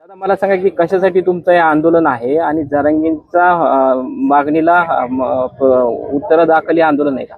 आता मला सांगा की कशासाठी तुमचं हे आंदोलन आहे आणि जरांगेंचा मागणीला उत्तर दाखल आंदोलन आहे का?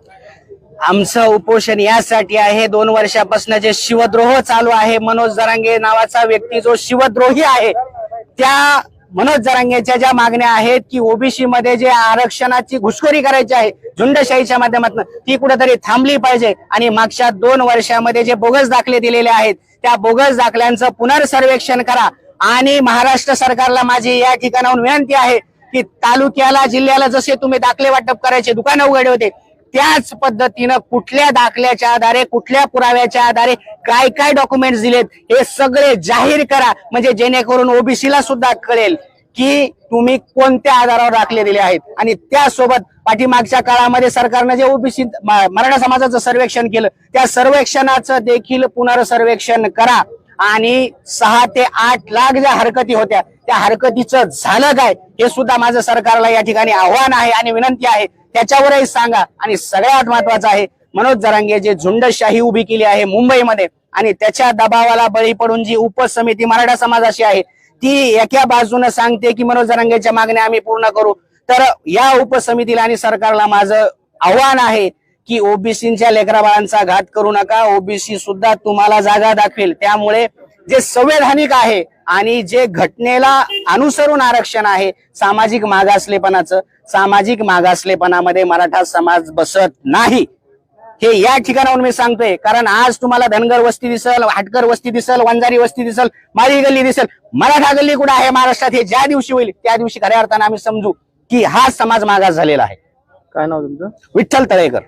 आमचं उपोषण यासाठी आहे, 2 वर्षापासून जे शिवद्रोह चालू आहे, मनोज जरांगे नावाचा व्यक्ती जो शिवद्रोही आहे, त्या मनोज जरांगेच्या ज्या मागण्या आहेत की ओबीसी मध्ये जे आरक्षणाची घुसखोरी करायची आहे झुंडशाहीच्या माध्यमातून, ती कुठेतरी थांबली पाहिजे. आणि मागच्या 2 वर्षामध्ये जे बोगस दाखले दिलेले आहेत त्या बोगस दाखल्यांचं पुनर्सर्वेक्षण करा. आणि महाराष्ट्र सरकारला माझी या ठिकाणाहून विनंती आहे की तालुक्याला जिल्ह्याला जसे तुम्ही दाखले वाटप करायचे, दुकानं उघडे होते, त्याच पद्धतीनं कुठल्या दाखल्याच्या आधारे, कुठल्या पुराव्याच्या आधारे काय काय डॉक्युमेंट्स दिलेत हे सगळे जाहीर करा. म्हणजे जेणेकरून ओबीसीला सुद्धा कळेल की तुम्ही कोणत्या आधारावर दाखले दिले आहेत. आणि त्यासोबत पाठीमागच्या काळामध्ये सरकारने जे ओबीसी मराठा समाजाचं सर्वेक्षण केलं त्या सर्वेक्षणाचं देखील पुनर्सर्वेक्षण करा. आणि 6 ते 8 लाख ज्या हरकती होत्या त्या हरकतीचं झालं काय हे सुद्धा माझं सरकारला या ठिकाणी आव्हान आहे आणि विनंती आहे, त्याच्यावरही सांगा. आणि सगळ्यात महत्वाचं आहे, मनोज जरांगे जे झुंडशाही उभी केली आहे मुंबईमध्ये आणि त्याच्या दबावाला बळी पडून जी उपसमिती मराठा समाजाची आहे ती एका बाजूने सांगते की मनोज जरांगेच्या मागण्या आम्ही पूर्ण करू, तर या उपसमितीला आणि सरकारला माझं आव्हान आहे की ओबीसीच्या लेकराबाळांचा घात करू नका. ओबीसी सुद्धा तुम्हाला जागा दाखवेल. त्यामुळे जे संवैधानिक आहे आणि जे घटनेला अनुसरून आरक्षण आहे सामाजिक मागासलेपणाचं, सामाजिक मागासलेपणामध्ये मराठा समाज बसत नाही, हे या ठिकाणाहून मी सांगतोय. कारण आज तुम्हाला धनगर वस्ती दिसल, हाटकर वस्ती दिसल, वंजारी वस्ती दिसल, माळी गल्ली दिसल, मराठा गल्ली कुठे आहे महाराष्ट्रात हे ज्या दिवशी होईल त्या दिवशी खऱ्या अर्थानं आम्ही समजू की हा समाज मागास झालेला आहे. काय नाव तुमचं? विठ्ठल तळेकर.